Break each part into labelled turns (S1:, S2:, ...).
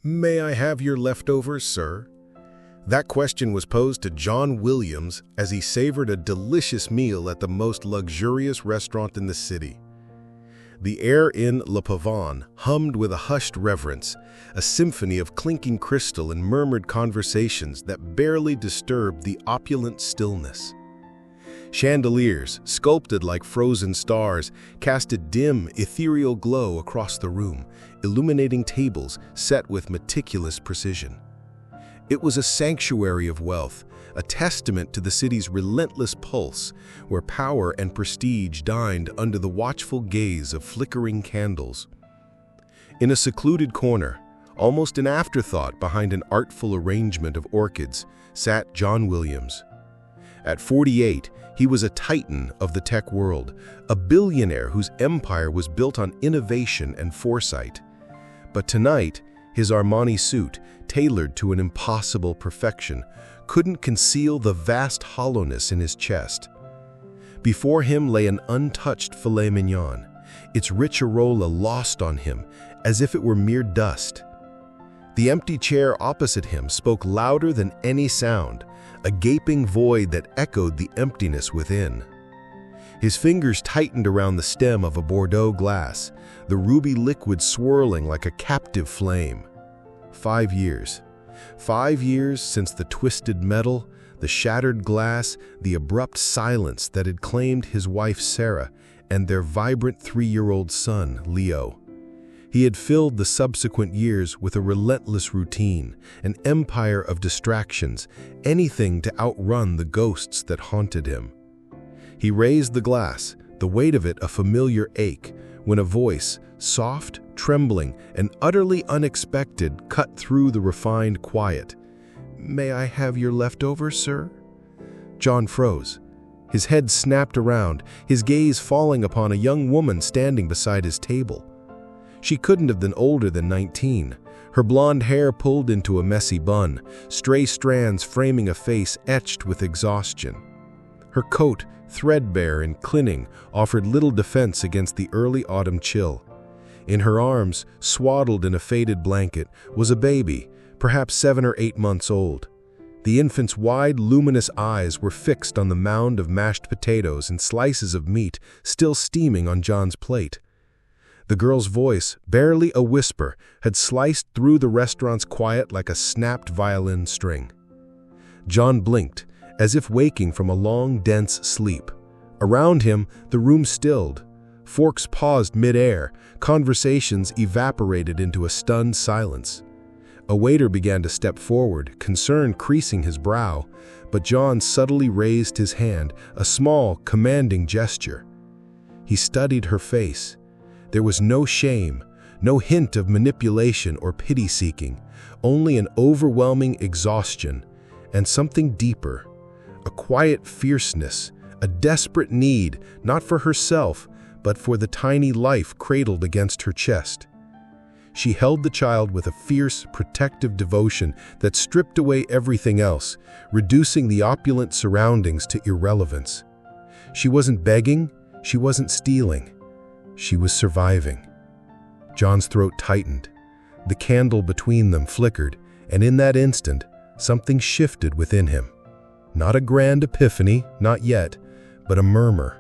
S1: May I have your leftovers, sir? That question was posed to John Williams as he savored a delicious meal at the most luxurious restaurant in the city. The air in Le Pavane hummed with a hushed reverence, a symphony of clinking crystal and murmured conversations that barely disturbed the opulent stillness. Chandeliers, sculpted like frozen stars, cast a dim, ethereal glow across the room, illuminating tables set with meticulous precision. It was a sanctuary of wealth, a testament to the city's relentless pulse, where power and prestige dined under the watchful gaze of flickering candles. In a secluded corner, almost an afterthought behind an artful arrangement of orchids, sat John Williams. At 48, he was a titan of the tech world, a billionaire whose empire was built on innovation and foresight. But tonight, his Armani suit, tailored to an impossible perfection, couldn't conceal the vast hollowness in his chest. Before him lay an untouched filet mignon, its rich aroma lost on him as if it were mere dust. The empty chair opposite him spoke louder than any sound, a gaping void that echoed the emptiness within. His fingers tightened around the stem of a Bordeaux glass, the ruby liquid swirling like a captive flame. 5 years. 5 years since the twisted metal, the shattered glass, the abrupt silence that had claimed his wife Sarah and their vibrant 3-year-old son, Leo. He had filled the subsequent years with a relentless routine, an empire of distractions, anything to outrun the ghosts that haunted him. He raised the glass, the weight of it a familiar ache, when a voice, soft, trembling, and utterly unexpected, cut through the refined quiet. "May I have your leftovers, sir?" John froze. His head snapped around, his gaze falling upon a young woman standing beside his table. She couldn't have been older than 19, her blonde hair pulled into a messy bun, stray strands framing a face etched with exhaustion. Her coat, threadbare and clinging, offered little defense against the early autumn chill. In her arms, swaddled in a faded blanket, was a baby, perhaps 7 or 8 months old. The infant's wide, luminous eyes were fixed on the mound of mashed potatoes and slices of meat still steaming on John's plate. The girl's voice, barely a whisper, had sliced through the restaurant's quiet like a snapped violin string. John blinked, as if waking from a long, dense sleep. Around him, the room stilled. Forks paused mid-air, conversations evaporated into a stunned silence. A waiter began to step forward, concern creasing his brow, but John subtly raised his hand, a small, commanding gesture. He studied her face. There was no shame, no hint of manipulation or pity-seeking, only an overwhelming exhaustion, and something deeper, a quiet fierceness, a desperate need, not for herself, but for the tiny life cradled against her chest. She held the child with a fierce, protective devotion that stripped away everything else, reducing the opulent surroundings to irrelevance. She wasn't begging, she wasn't stealing. She was surviving. John's throat tightened. The candle between them flickered, and in that instant, something shifted within him. Not a grand epiphany, not yet, but a murmur,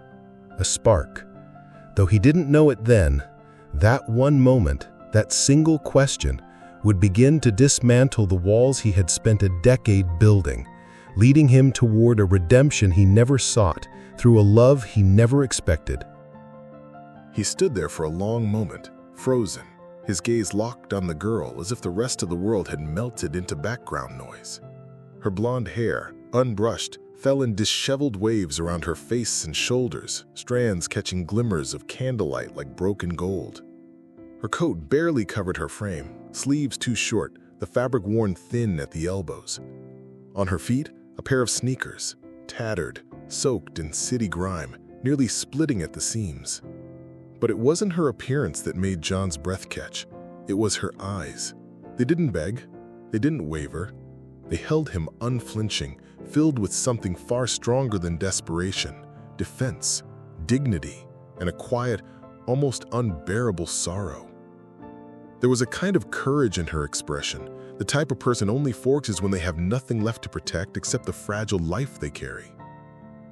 S1: a spark. Though he didn't know it then, that one moment, that single question, would begin to dismantle the walls he had spent a decade building, leading him toward a redemption he never sought, through a love he never expected.
S2: He stood there for a long moment, frozen, his gaze locked on the girl as if the rest of the world had melted into background noise. Her blonde hair, unbrushed, fell in disheveled waves around her face and shoulders, strands catching glimmers of candlelight like broken gold. Her coat barely covered her frame, sleeves too short, the fabric worn thin at the elbows. On her feet, a pair of sneakers, tattered, soaked in city grime, nearly splitting at the seams. But it wasn't her appearance that made John's breath catch. It was her eyes. They didn't beg. They didn't waver. They held him unflinching, filled with something far stronger than desperation, defense, dignity, and a quiet, almost unbearable sorrow. There was a kind of courage in her expression, the type of person only forges when they have nothing left to protect except the fragile life they carry.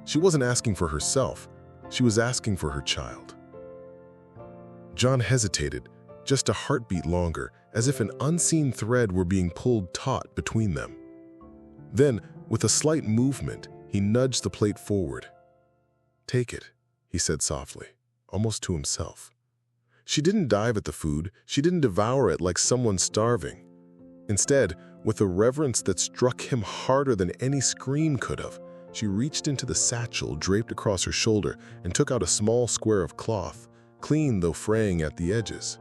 S2: She wasn't asking for herself, she was asking for her child. John hesitated, just a heartbeat longer, as if an unseen thread were being pulled taut between them. Then, with a slight movement, he nudged the plate forward. "Take it," he said softly, almost to himself. She didn't dive at the food, she didn't devour it like someone starving. Instead, with a reverence that struck him harder than any scream could have, she reached into the satchel draped across her shoulder and took out a small square of cloth, clean though fraying at the edges.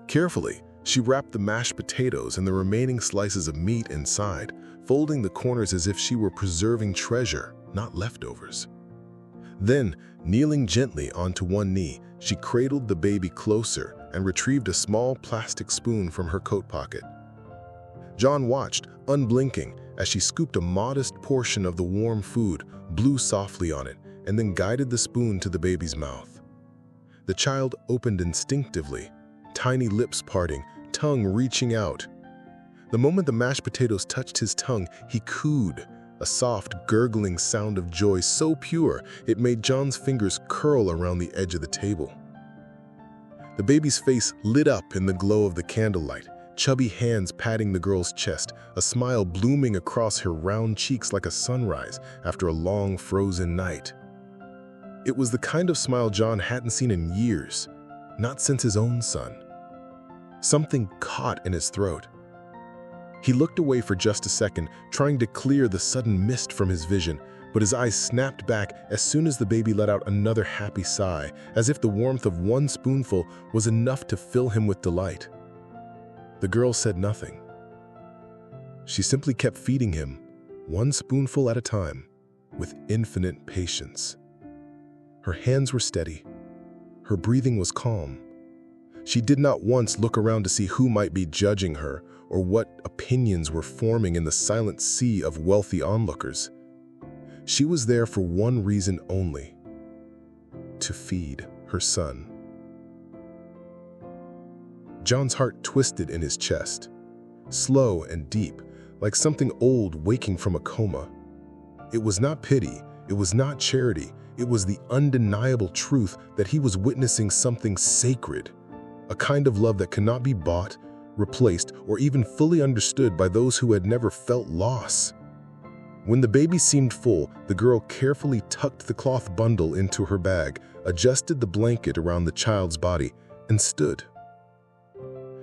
S2: Carefully, she wrapped the mashed potatoes and the remaining slices of meat inside, folding the corners as if she were preserving treasure, not leftovers. Then, kneeling gently onto one knee, she cradled the baby closer and retrieved a small plastic spoon from her coat pocket. John watched, unblinking, as she scooped a modest portion of the warm food, blew softly on it, and then guided the spoon to the baby's mouth. The child opened instinctively, tiny lips parting, tongue reaching out. The moment the mashed potatoes touched his tongue, he cooed, a soft, gurgling sound of joy so pure it made John's fingers curl around the edge of the table. The baby's face lit up in the glow of the candlelight, chubby hands patting the girl's chest, a smile blooming across her round cheeks like a sunrise after a long, frozen night. It was the kind of smile John hadn't seen in years, not since his own son. Something caught in his throat. He looked away for just a second, trying to clear the sudden mist from his vision, but his eyes snapped back as soon as the baby let out another happy sigh, as if the warmth of one spoonful was enough to fill him with delight. The girl said nothing. She simply kept feeding him, one spoonful at a time, with infinite patience. Her hands were steady. Her breathing was calm. She did not once look around to see who might be judging her or what opinions were forming in the silent sea of wealthy onlookers. She was there for one reason only: to feed her son. John's heart twisted in his chest, slow and deep, like something old waking from a coma. It was not pity, it was not charity, it was the undeniable truth that he was witnessing something sacred, a kind of love that cannot be bought, replaced, or even fully understood by those who had never felt loss. When the baby seemed full, the girl carefully tucked the cloth bundle into her bag, adjusted the blanket around the child's body, and stood.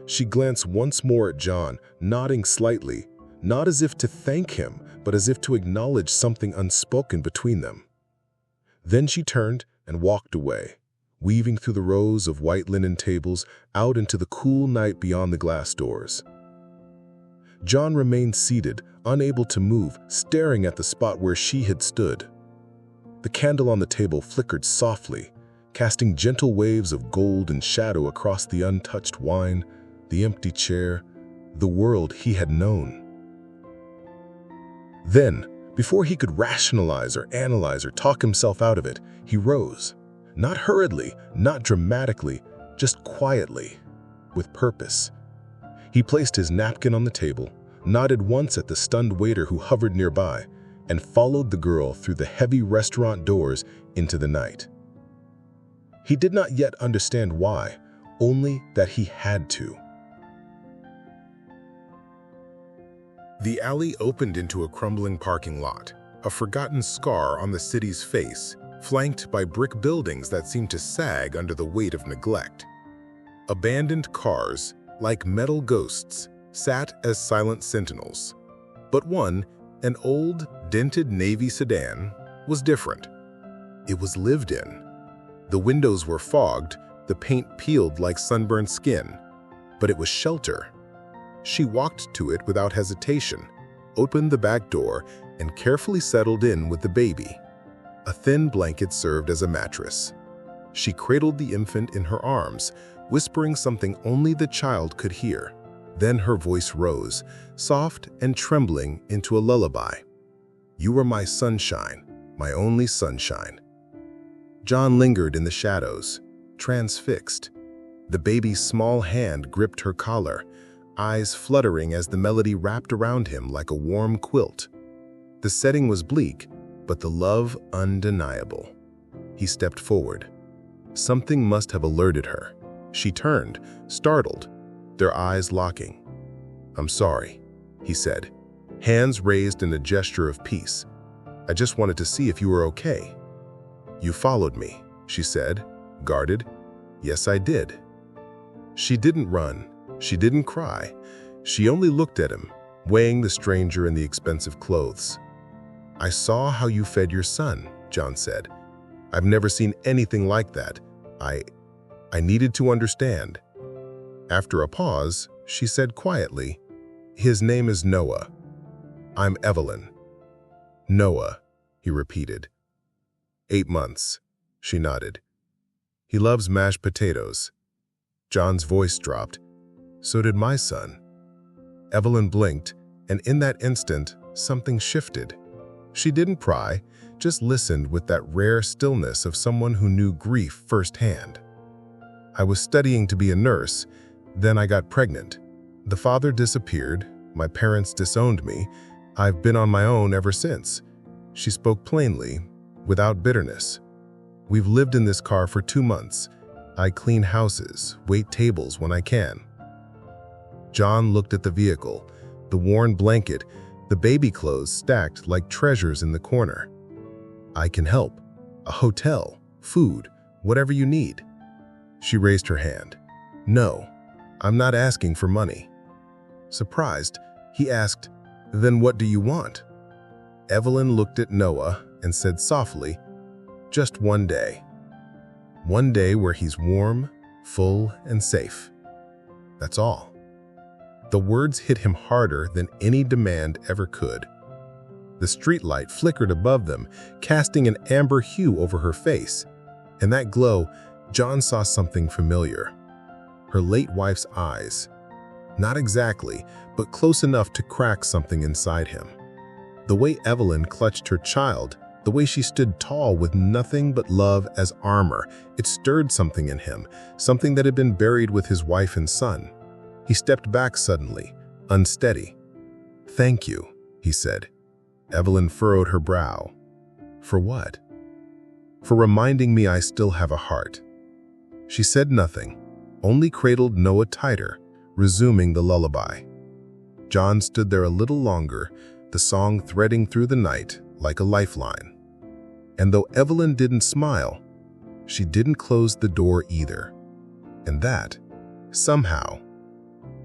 S2: She glanced once more at John, nodding slightly, not as if to thank him, but as if to acknowledge something unspoken between them. Then she turned and walked away, weaving through the rows of white linen tables out into the cool night beyond the glass doors. John remained seated, unable to move, staring at the spot where she had stood. The candle on the table flickered softly, casting gentle waves of gold and shadow across the untouched wine, the empty chair, the world he had known. Then, before he could rationalize or analyze or talk himself out of it, he rose. Not hurriedly, not dramatically, just quietly, with purpose. He placed his napkin on the table, nodded once at the stunned waiter who hovered nearby, and followed the girl through the heavy restaurant doors into the night. He did not yet understand why, only that he had to.
S1: The alley opened into a crumbling parking lot, a forgotten scar on the city's face, flanked by brick buildings that seemed to sag under the weight of neglect. Abandoned cars, like metal ghosts, sat as silent sentinels. But one, an old, dented Navy sedan, was different. It was lived in. The windows were fogged, the paint peeled like sunburned skin, but it was shelter. She walked to it without hesitation, opened the back door, and carefully settled in with the baby. A thin blanket served as a mattress. She cradled the infant in her arms, whispering something only the child could hear. Then her voice rose, soft and trembling, into a lullaby. "You were my sunshine, my only sunshine." John lingered in the shadows, transfixed. The baby's small hand gripped her collar, eyes fluttering as the melody wrapped around him like a warm quilt. The setting was bleak, but the love undeniable. He stepped forward. Something must have alerted her. She turned, startled, their eyes locking. "I'm sorry," he said, hands raised in a gesture of peace. "I just wanted to see if you were okay." "You followed me," she said, guarded. "Yes, I did." She didn't run. She didn't cry. She only looked at him, weighing the stranger in the expensive clothes. "I saw how you fed your son," John said. "I've never seen anything like that. I needed to understand." After a pause, she said quietly, "His name is Noah. I'm Evelyn." "Noah," he repeated. 8 months, she nodded. "He loves mashed potatoes." John's voice dropped. "So did my son." Evelyn blinked, and in that instant, something shifted. She didn't pry, just listened with that rare stillness of someone who knew grief firsthand. "I was studying to be a nurse, then I got pregnant. The father disappeared, my parents disowned me. I've been on my own ever since." She spoke plainly, without bitterness. "We've lived in this car for 2 months. I clean houses, wait tables when I can." John looked at the vehicle, the worn blanket, the baby clothes stacked like treasures in the corner. "I can help. A hotel, food, whatever you need." She raised her hand. "No, I'm not asking for money." Surprised, he asked, "Then what do you want?" Evelyn looked at Noah and said softly, "Just one day. One day where he's warm, full, and safe. That's all." The words hit him harder than any demand ever could. The streetlight flickered above them, casting an amber hue over her face. In that glow, John saw something familiar. Her late wife's eyes. Not exactly, but close enough to crack something inside him. The way Evelyn clutched her child, the way she stood tall with nothing but love as armor, it stirred something in him, something that had been buried with his wife and son. He stepped back suddenly, unsteady. "Thank you," he said. Evelyn furrowed her brow. "For what?" "For reminding me I still have a heart." She said nothing, only cradled Noah tighter, resuming the lullaby. John stood there a little longer, the song threading through the night like a lifeline. And though Evelyn didn't smile, she didn't close the door either. And that, somehow,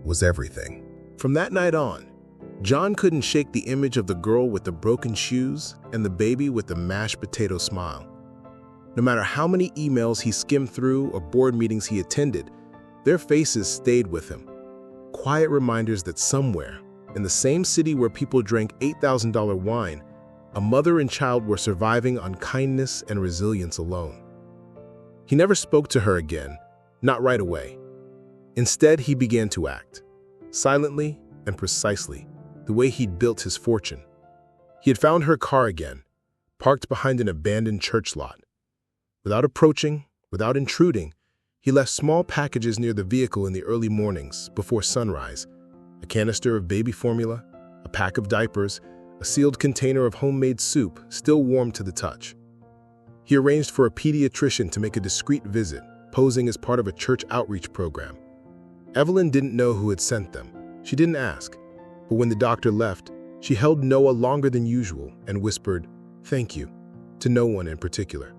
S1: was everything.
S3: From that night on, John couldn't shake the image of the girl with the broken shoes and the baby with the mashed potato smile. No matter how many emails he skimmed through or board meetings he attended, their faces stayed with him. Quiet reminders that somewhere, in the same city where people drank $8,000 wine, a mother and child were surviving on kindness and resilience alone. He never spoke to her again, not right away. Instead, he began to act, silently and precisely, the way he'd built his fortune. He had found her car again, parked behind an abandoned church lot. Without approaching, without intruding, he left small packages near the vehicle in the early mornings, before sunrise. A canister of baby formula, a pack of diapers, a sealed container of homemade soup, still warm to the touch. He arranged for a pediatrician to make a discreet visit, posing as part of a church outreach program. Evelyn didn't know who had sent them. She didn't ask. But when the doctor left, she held Noah longer than usual and whispered, "Thank you," to no one in particular.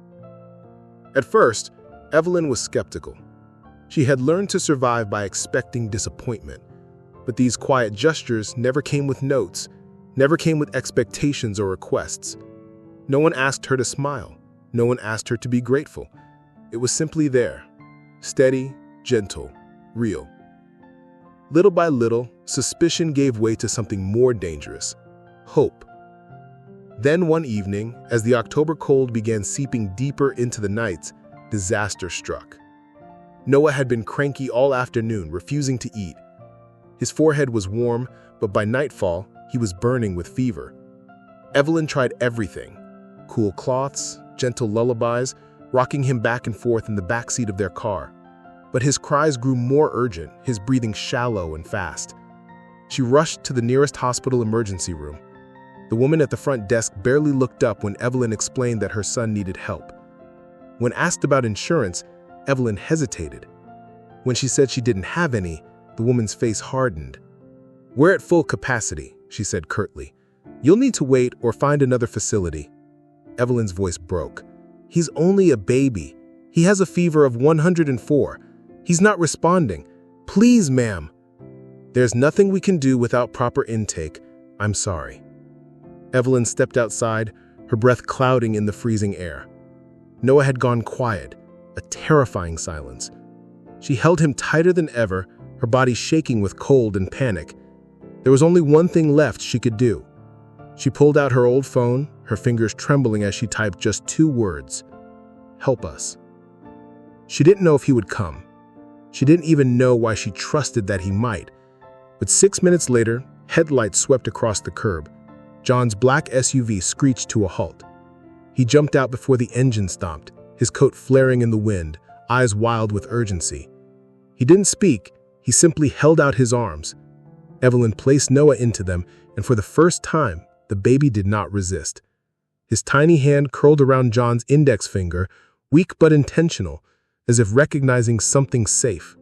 S3: At first, Evelyn was skeptical. She had learned to survive by expecting disappointment. But these quiet gestures never came with notes, never came with expectations or requests. No one asked her to smile. No one asked her to be grateful. It was simply there, steady, gentle, real. Little by little, suspicion gave way to something more dangerous: hope. Then one evening, as the October cold began seeping deeper into the nights, disaster struck. Noah had been cranky all afternoon, refusing to eat. His forehead was warm, but by nightfall, he was burning with fever. Evelyn tried everything: cool cloths, gentle lullabies, rocking him back and forth in the backseat of their car. but his cries grew more urgent, his breathing shallow and fast. She rushed to the nearest hospital emergency room. The woman at the front desk barely looked up when Evelyn explained that her son needed help. When asked about insurance, Evelyn hesitated. When she said she didn't have any, the woman's face hardened. "We're at full capacity," she said curtly. "You'll need to wait or find another facility." Evelyn's voice broke. "He's only a baby. He has a fever of 104. He's not responding. Please, ma'am." "There's nothing we can do without proper intake. I'm sorry." Evelyn stepped outside, her breath clouding in the freezing air. Noah had gone quiet, a terrifying silence. She held him tighter than ever, her body shaking with cold and panic. There was only one thing left she could do. She pulled out her old phone, her fingers trembling as she typed just 2 words: "Help us." She didn't know if he would come. She didn't even know why she trusted that he might. But 6 minutes later, headlights swept across the curb. John's black SUV screeched to a halt. He jumped out before the engine stopped, his coat flaring in the wind, eyes wild with urgency. He didn't speak, he simply held out his arms. Evelyn placed Noah into them, and for the first time, the baby did not resist. His tiny hand curled around John's index finger, weak but intentional, as if recognizing something safe.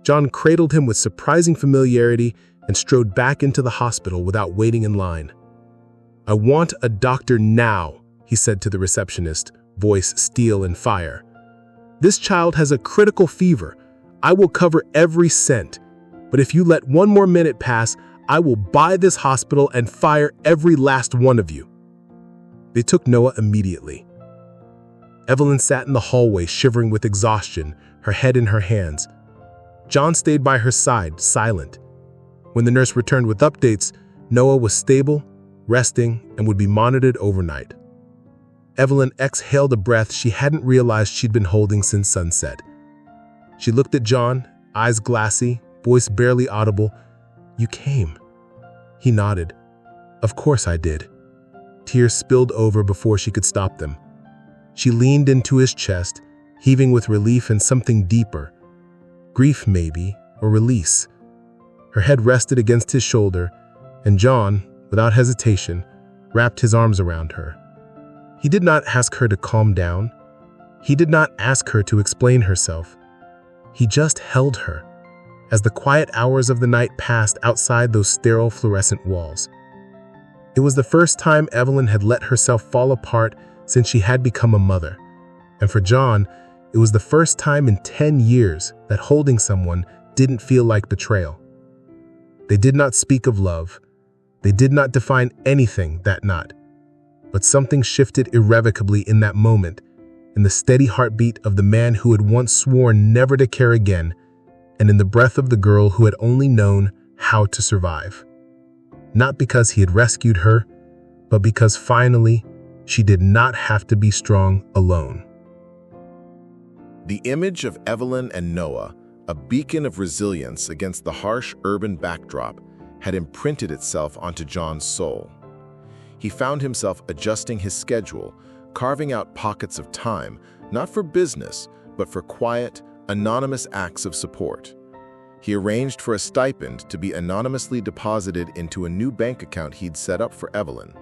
S3: John cradled him with surprising familiarity and strode back into the hospital without waiting in line. "I want a doctor now," he said to the receptionist, voice steel and fire. "This child has a critical fever. I will cover every cent. But if you let one more minute pass, I will buy this hospital and fire every last one of you." They took Noah immediately. Evelyn sat in the hallway shivering with exhaustion, her head in her hands. John stayed by her side, silent. When the nurse returned with updates, Noah was stable, resting, and would be monitored overnight. Evelyn exhaled a breath she hadn't realized she'd been holding since sunset. She looked at John, eyes glassy, voice barely audible. "You came." He nodded. "Of course I did." Tears spilled over before she could stop them. She leaned into his chest, heaving with relief and something deeper. Grief, maybe, or release. Her head rested against his shoulder, and John, without hesitation, wrapped his arms around her. He did not ask her to calm down. He did not ask her to explain herself. He just held her, as the quiet hours of the night passed outside those sterile fluorescent walls. It was the first time Evelyn had let herself fall apart since she had become a mother. And for John, it was the first time in 10 years that holding someone didn't feel like betrayal. They did not speak of love. They did not define anything that night. But something shifted irrevocably in that moment, in the steady heartbeat of the man who had once sworn never to care again, and in the breath of the girl who had only known how to survive. Not because he had rescued her, but because finally, she did not have to be strong alone.
S2: The image of Evelyn and Noah, a beacon of resilience against the harsh urban backdrop, had imprinted itself onto John's soul. He found himself adjusting his schedule, carving out pockets of time, not for business, but for quiet, anonymous acts of support. He arranged for a stipend to be anonymously deposited into a new bank account he'd set up for Evelyn,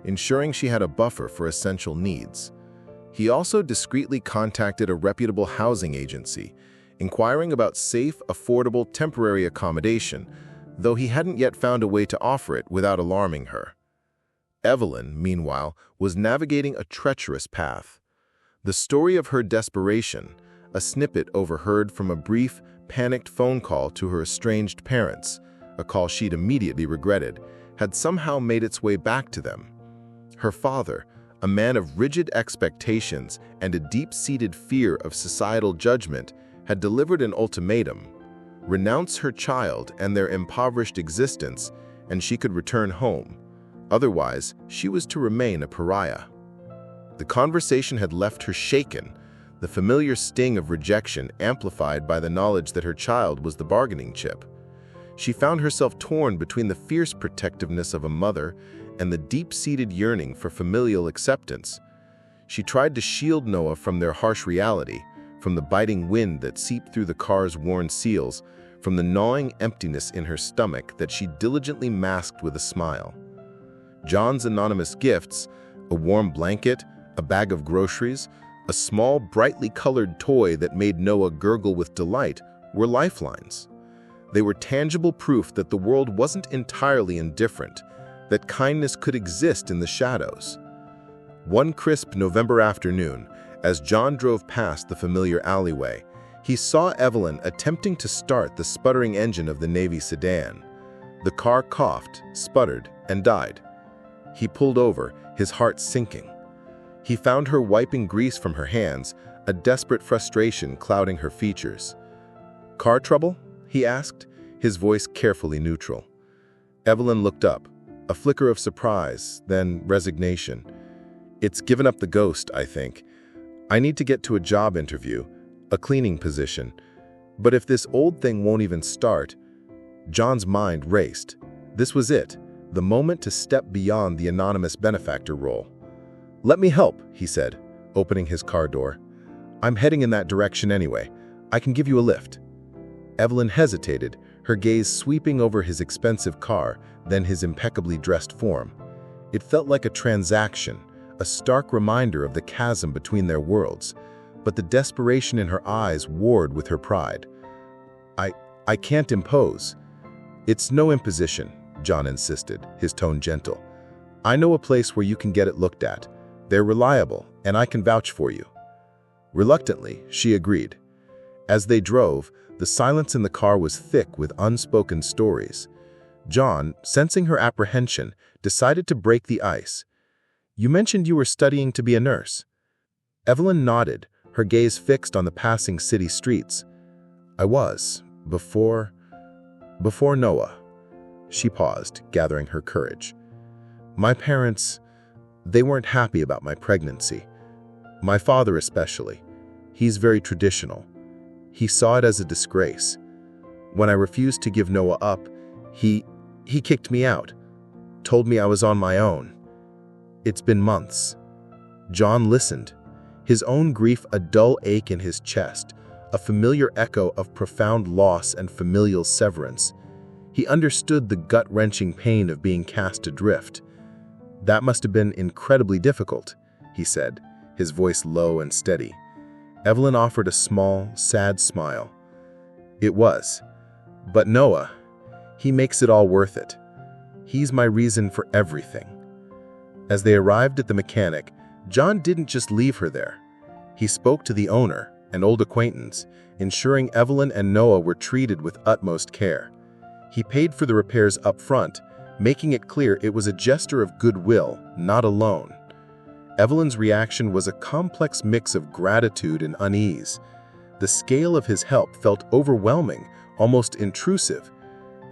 S2: ensuring she had a buffer for essential needs. He also discreetly contacted a reputable housing agency, inquiring about safe, affordable, temporary accommodation, though he hadn't yet found a way to offer it without alarming her. Evelyn, meanwhile, was navigating a treacherous path. The story of her desperation, a snippet overheard from a brief, panicked phone call to her estranged parents, a call she'd immediately regretted, had somehow made its way back to them. Her father, a man of rigid expectations and a deep-seated fear of societal judgment, had delivered an ultimatum: renounce her child and their impoverished existence, and she could return home. Otherwise, she was to remain a pariah. The conversation had left her shaken, the familiar sting of rejection amplified by the knowledge that her child was the bargaining chip. She found herself torn between the fierce protectiveness of a mother and the deep-seated yearning for familial acceptance. She tried to shield Noah from their harsh reality,
S3: from the biting wind that seeped through the car's worn seals, from the gnawing emptiness in her stomach that she diligently masked with a smile. John's anonymous gifts, a warm blanket, a bag of groceries, a small, brightly colored toy that made Noah gurgle with delight, were lifelines. They were tangible proof that the world wasn't entirely indifferent, that kindness could exist in the shadows. One crisp November afternoon, as John drove past the familiar alleyway, he saw Evelyn attempting to start the sputtering engine of the Navy sedan. The car coughed, sputtered, and died. He pulled over, his heart sinking. He found her wiping grease from her hands, a desperate frustration clouding her features. "Car trouble?" he asked, his voice carefully neutral. Evelyn looked up, a flicker of surprise, then resignation. "It's given up the ghost, I think. I need to get to a job interview, a cleaning position. But if this old thing won't even start..." John's mind raced. This was it, the moment to step beyond the anonymous benefactor role. "Let me help," he said, opening his car door. "I'm heading in that direction anyway. I can give you a lift." Evelyn hesitated, her gaze sweeping over his expensive car, then his impeccably dressed form. It felt like a transaction, a stark reminder of the chasm between their worlds, but the desperation in her eyes warred with her pride. I can't impose." "It's no imposition," John insisted, his tone gentle. "I know a place where you can get it looked at. They're reliable, and I can vouch for you." Reluctantly, she agreed. As they drove, the silence in the car was thick with unspoken stories. John, sensing her apprehension, decided to break the ice. "You mentioned you were studying to be a nurse." Evelyn nodded, her gaze fixed on the passing city streets. "I was, before Noah." She paused, gathering her courage. "My parents, they weren't happy about my pregnancy. My father especially. He's very traditional. He saw it as a disgrace. When I refused to give Noah up, he kicked me out, told me I was on my own. It's been months." John listened, his own grief a dull ache in his chest, a familiar echo of profound loss and familial severance. He understood the gut-wrenching pain of being cast adrift. "That must have been incredibly difficult," he said, his voice low and steady. Evelyn offered a small, sad smile. "It was. But Noah, he makes it all worth it. He's my reason for everything." As they arrived at the mechanic, John didn't just leave her there. He spoke to the owner, an old acquaintance, ensuring Evelyn and Noah were treated with utmost care. He paid for the repairs up front, making it clear it was a gesture of goodwill, not a loan. Evelyn's reaction was a complex mix of gratitude and unease. The scale of his help felt overwhelming, almost intrusive.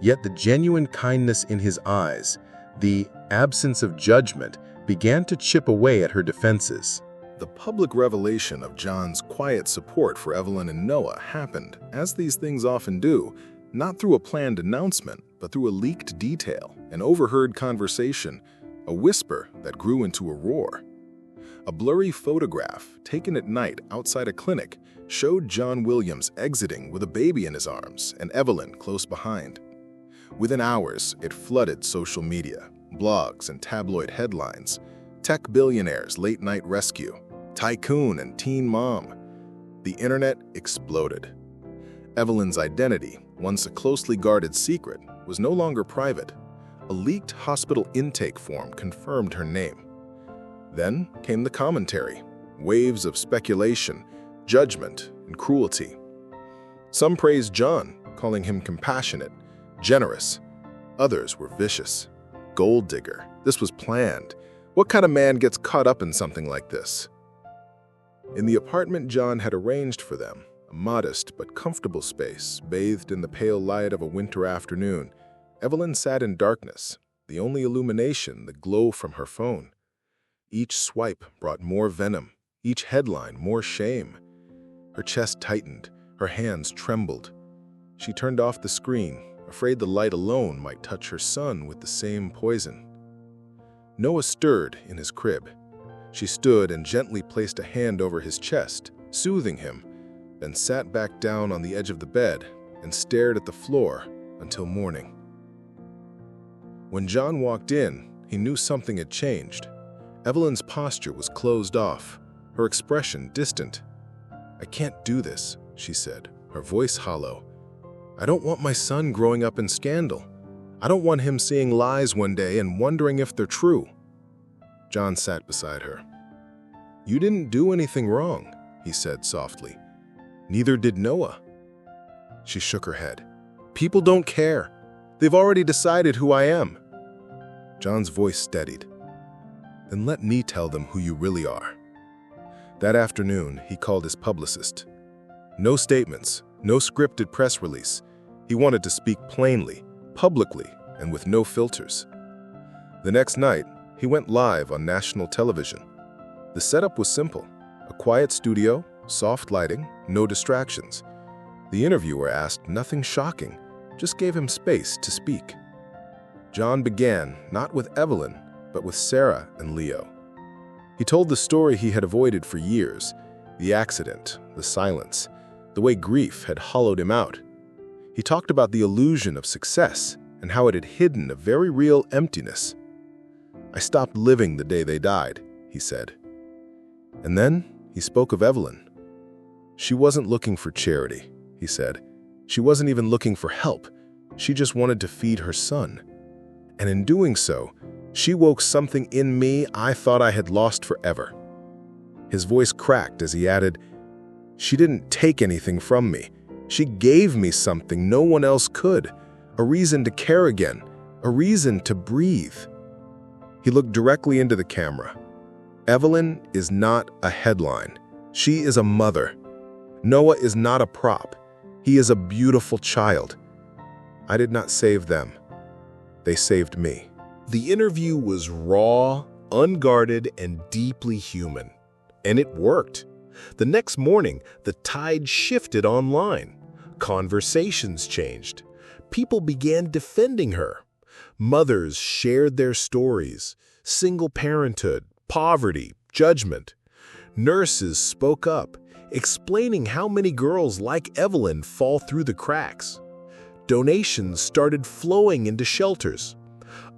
S3: Yet the genuine kindness in his eyes, the absence of judgment, began to chip away at her defenses.
S2: The public revelation of John's quiet support for Evelyn and Noah happened, as these things often do, not through a planned announcement, but through a leaked detail, an overheard conversation, a whisper that grew into a roar. A blurry photograph, taken at night outside a clinic, showed John Williams exiting with a baby in his arms and Evelyn close behind. Within hours, it flooded social media, blogs and tabloid headlines. Tech billionaires late-night rescue, tycoon and teen mom. The internet exploded. Evelyn's identity, once a closely guarded secret, was no longer private. A leaked hospital intake form confirmed her name. Then came the commentary, waves of speculation, judgment, and cruelty. Some praised John, calling him compassionate, generous. Others were vicious. Gold digger. This was planned. What kind of man gets caught up in something like this? In the apartment John had arranged for them, a modest but comfortable space bathed in the pale light of a winter afternoon, Evelyn sat in darkness, the only illumination the glow from her phone. Each swipe brought more venom, each headline more shame. Her chest tightened, her hands trembled. She turned off the screen, afraid the light alone might touch her son with the same poison. Noah stirred in his crib. She stood and gently placed a hand over his chest, soothing him. and sat back down on the edge of the bed and stared at the floor until morning. When John walked in, he knew something had changed. Evelyn's posture was closed off, her expression distant. "I can't do this," she said, her voice hollow. "I don't want my son growing up in scandal. I don't want him seeing lies one day and wondering if they're true." John sat beside her. "You didn't do anything wrong," he said softly. "Neither did Noah." She shook her head. "People don't care. They've already decided who I am." John's voice steadied. "Then let me tell them who you really are." That afternoon, he called his publicist. No statements, no scripted press release. He wanted to speak plainly, publicly, and with no filters. The next night, he went live on national television. The setup was simple: a quiet studio, soft lighting, no distractions. The interviewer asked nothing shocking, just gave him space to speak. John began not with Evelyn, but with Sarah and Leo. He told the story he had avoided for years: the accident, the silence, the way grief had hollowed him out. He talked about the illusion of success and how it had hidden a very real emptiness. "I stopped living the day they died," he said. And then he spoke of Evelyn. "She wasn't looking for charity," he said. "She wasn't even looking for help. She just wanted to feed her son. And in doing so, she woke something in me I thought I had lost forever." His voice cracked as he added, "She didn't take anything from me. She gave me something no one else could, a reason to care again, a reason to breathe." He looked directly into the camera. "Evelyn is not a headline. She is a mother. Noah is not a prop. He is a beautiful child. I did not save them. They saved me."
S1: The interview was raw, unguarded, and deeply human. And it worked. The next morning, the tide shifted online. Conversations changed. People began defending her. Mothers shared their stories: single parenthood, poverty, judgment. Nurses spoke up, explaining how many girls like Evelyn fall through the cracks. Donations started flowing into shelters.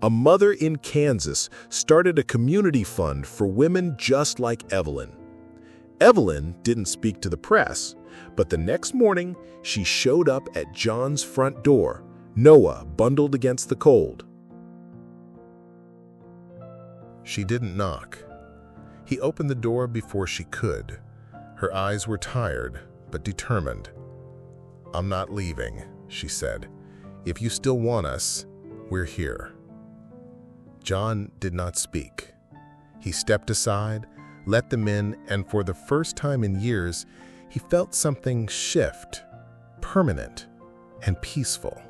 S1: A mother in Kansas started a community fund for women just like Evelyn. Evelyn didn't speak to the press, but the next morning she showed up at John's front door, Noah bundled against the cold.
S2: She didn't knock. He opened the door before she could. Her eyes were tired, but determined. "I'm not leaving," she said. "If you still want us, we're here." John did not speak. He stepped aside, let them in, and for the first time in years, he felt something shift, permanent and peaceful.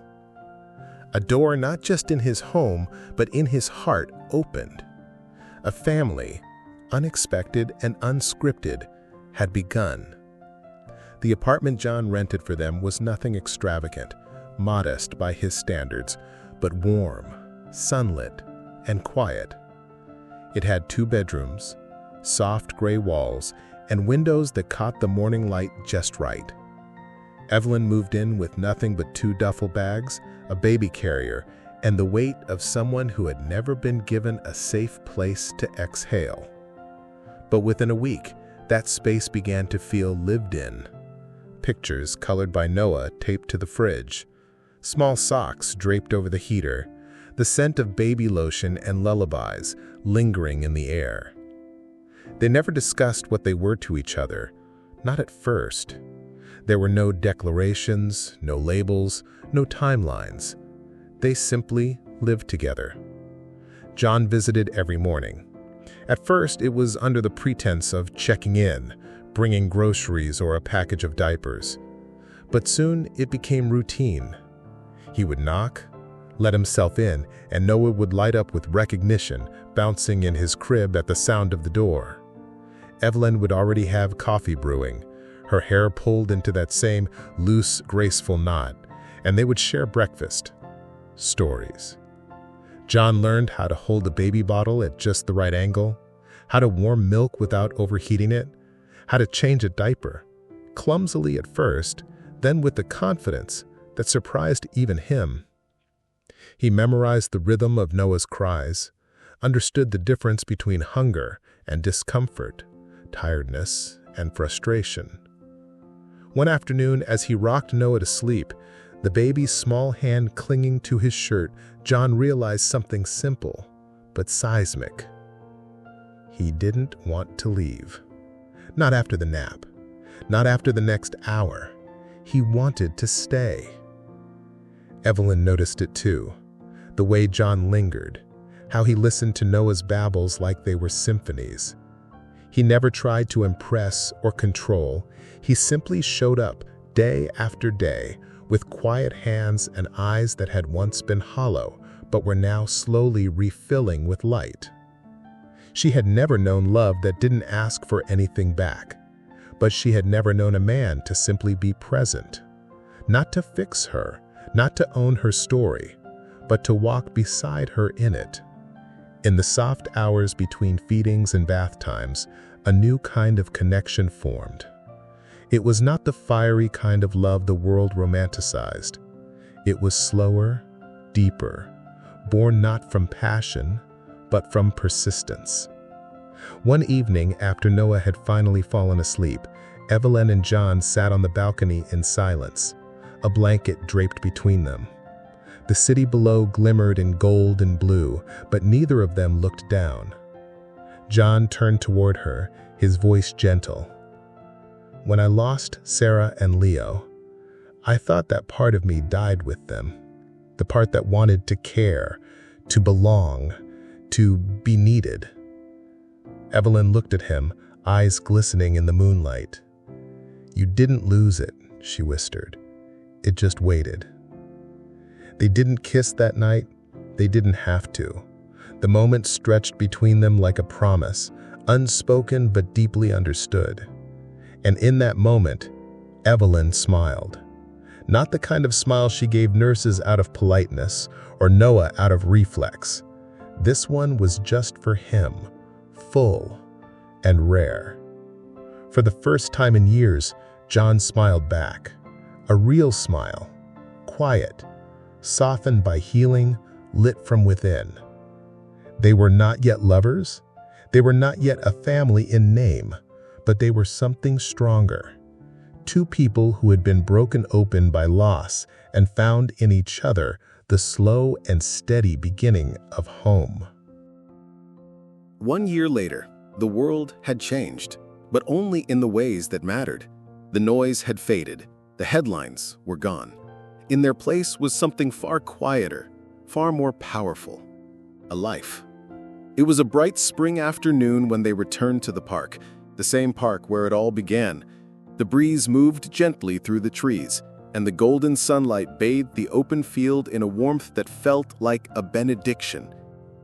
S2: A door not just in his home, but in his heart opened. A family, unexpected and unscripted, had begun. The apartment John rented for them was nothing extravagant, modest by his standards, but warm, sunlit, and quiet. It had 2 bedrooms, soft gray walls, and windows that caught the morning light just right. Evelyn moved in with nothing but 2 duffel bags, a baby carrier, and the weight of someone who had never been given a safe place to exhale. But within a week, that space began to feel lived in. Pictures colored by Noah taped to the fridge, small socks draped over the heater, the scent of baby lotion and lullabies lingering in the air. They never discussed what they were to each other, not at first. There were no declarations, no labels, no timelines. They simply lived together. John visited every morning. At first, it was under the pretense of checking in, bringing groceries or a package of diapers. But soon it became routine. He would knock, let himself in, and Noah would light up with recognition, bouncing in his crib at the sound of the door. Evelyn would already have coffee brewing, her hair pulled into that same loose, graceful knot, and they would share breakfast. Stories. John learned how to hold a baby bottle at just the right angle, how to warm milk without overheating it, how to change a diaper, clumsily at first, then with the confidence that surprised even him. He memorized the rhythm of Noah's cries, understood the difference between hunger and discomfort, tiredness and frustration. One afternoon, as he rocked Noah to sleep, the baby's small hand clinging to his shirt, John realized something simple but seismic. He didn't want to leave. Not after the nap. Not after the next hour. He wanted to stay. Evelyn noticed it too. The way John lingered. How he listened to Noah's babbles like they were symphonies. He never tried to impress or control. He simply showed up day after day with quiet hands and eyes that had once been hollow but were now slowly refilling with light. She had never known love that didn't ask for anything back, but she had never known a man to simply be present, not to fix her, not to own her story, but to walk beside her in it. In the soft hours between feedings and bath times, a new kind of connection formed. It was not the fiery kind of love the world romanticized. It was slower, deeper, born not from passion, but from persistence. One evening, after Noah had finally fallen asleep, Evelyn and John sat on the balcony in silence, a blanket draped between them. The city below glimmered in gold and blue, but neither of them looked down. John turned toward her, his voice gentle. When I lost Sarah and Leo, I thought that part of me died with them. The part that wanted to care, to belong, to be needed. Evelyn looked at him, eyes glistening in the moonlight. You didn't lose it, she whispered. It just waited. They didn't kiss that night. They didn't have to. The moment stretched between them like a promise, unspoken but deeply understood. And in that moment, Evelyn smiled. Not the kind of smile she gave nurses out of politeness or Noah out of reflex. This one was just for him, full and rare. For the first time in years, John smiled back. A real smile, quiet, softened by healing, lit from within. They were not yet lovers. They were not yet a family in name, but they were something stronger. Two people who had been broken open by loss and found in each other the slow and steady beginning of home.
S1: 1 year later, the world had changed, but only in the ways that mattered. The noise had faded. The headlines were gone. In their place was something far quieter, far more powerful. A life. It was a bright spring afternoon when they returned to the park, the same park where it all began. The breeze moved gently through the trees, and the golden sunlight bathed the open field in a warmth that felt like a benediction.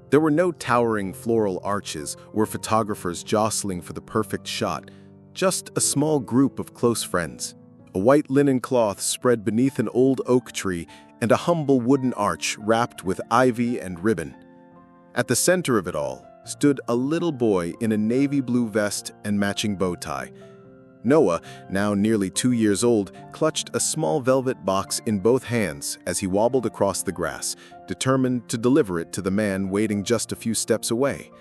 S1: There were no towering floral arches or photographers jostling for the perfect shot, just a small group of close friends. A white linen cloth spread beneath an old oak tree and a humble wooden arch wrapped with ivy and ribbon. At the center of it all stood a little boy in a navy blue vest and matching bow tie. Noah, now nearly 2 years old, clutched a small velvet box in both hands as he wobbled across the grass, determined to deliver it to the man waiting just a few steps away.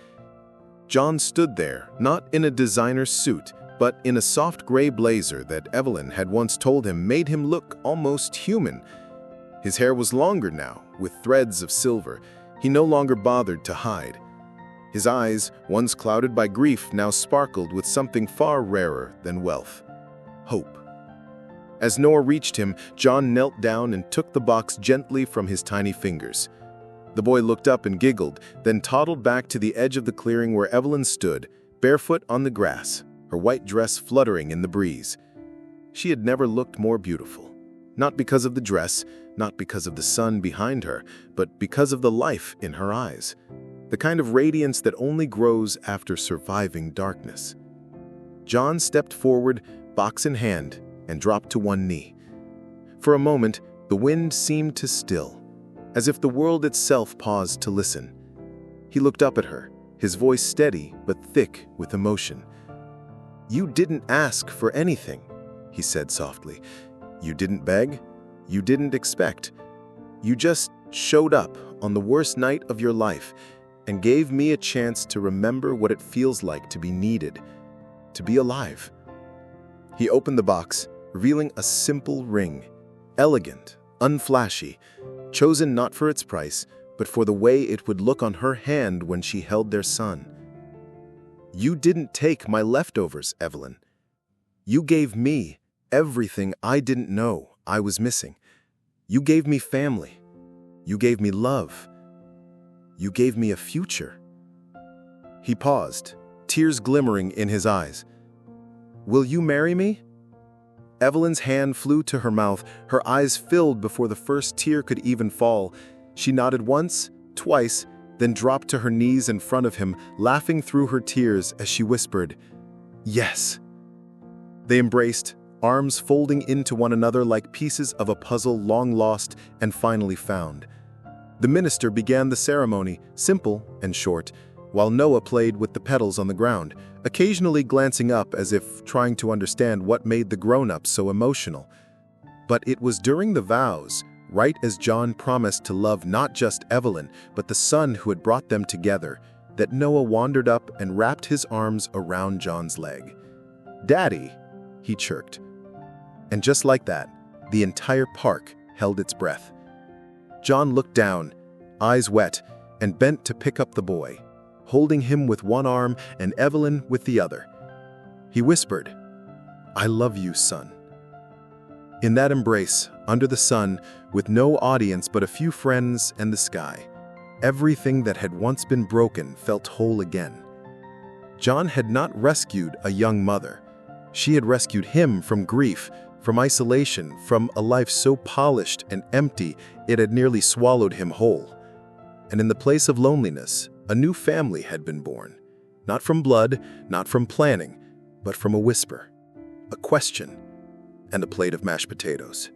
S1: John stood there, not in a designer suit, but in a soft gray blazer that Evelyn had once told him made him look almost human. His hair was longer now, with threads of silver. He no longer bothered to hide. His eyes, once clouded by grief, now sparkled with something far rarer than wealth: hope. As Noah reached him, John knelt down and took the box gently from his tiny fingers. The boy looked up and giggled, then toddled back to the edge of the clearing where Evelyn stood, barefoot on the grass, her white dress fluttering in the breeze. She had never looked more beautiful. Not because of the dress, not because of the sun behind her, but because of the life in her eyes. The kind of radiance that only grows after surviving darkness. John stepped forward, box in hand, and dropped to one knee. For a moment, the wind seemed to still, as if the world itself paused to listen. He looked up at her, his voice steady but thick with emotion. "You didn't ask for anything.
S2: he said softly. "You didn't beg. You didn't expect. You just showed up on the worst night of your life and gave me a chance to remember what it feels like to be needed, to be alive." He opened the box, revealing a simple ring, elegant, unflashy, chosen not for its price, but for the way it would look on her hand when she held their son. "You didn't take my leftovers, Evelyn. You gave me everything I didn't know I was missing. You gave me family. You gave me love. You gave me a future." He paused, tears glimmering in his eyes. "Will you marry me?" Evelyn's hand flew to her mouth, her eyes filled before the first tear could even fall. She nodded once, twice, then dropped to her knees in front of him, laughing through her tears as she whispered, "Yes." They embraced, arms folding into one another like pieces of a puzzle long lost and finally found. The minister began the ceremony, simple and short, while Noah played with the petals on the ground, occasionally glancing up as if trying to understand what made the grown-ups so emotional. But it was during the vows, right as John promised to love not just Evelyn, but the son who had brought them together, that Noah wandered up and wrapped his arms around John's leg. "Daddy," he chirped. And just like that, the entire park held its breath. John looked down, eyes wet, and bent to pick up the boy, holding him with one arm and Evelyn with the other. He whispered, "I love you, son." In that embrace, under the sun, with no audience but a few friends and the sky, everything that had once been broken felt whole again. John had not rescued a young mother. She had rescued him from grief, from isolation, from a life so polished and empty it had nearly swallowed him whole. And in the place of loneliness, a new family had been born, not from blood, not from planning, but from a whisper, a question, and a plate of mashed potatoes.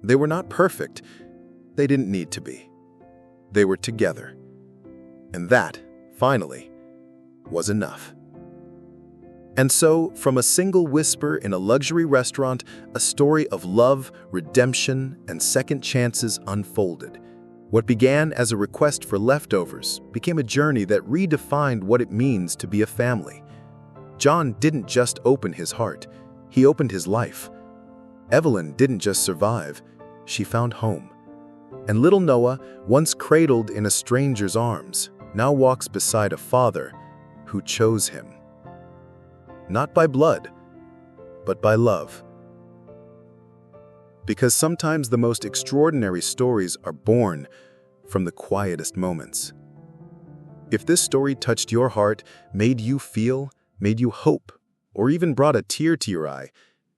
S2: They were not perfect. They didn't need to be. They were together. And that, finally, was enough. And so, from a single whisper in a luxury restaurant, a story of love, redemption, and second chances unfolded. What began as a request for leftovers became a journey that redefined what it means to be a family. John didn't just open his heart, he opened his life. Evelyn didn't just survive, she found home. And little Noah, once cradled in a stranger's arms, now walks beside a father who chose him. Not by blood, but by love. Because sometimes the most extraordinary stories are born from the quietest moments. If this story touched your heart, made you feel, made you hope, or even brought a tear to your eye,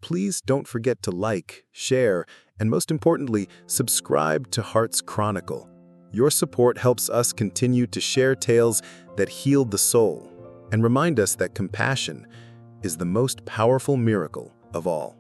S2: please don't forget to like, share, and most importantly, subscribe to Heart's Chronicle. Your support helps us continue to share tales that heal the soul and remind us that compassion is the most powerful miracle of all.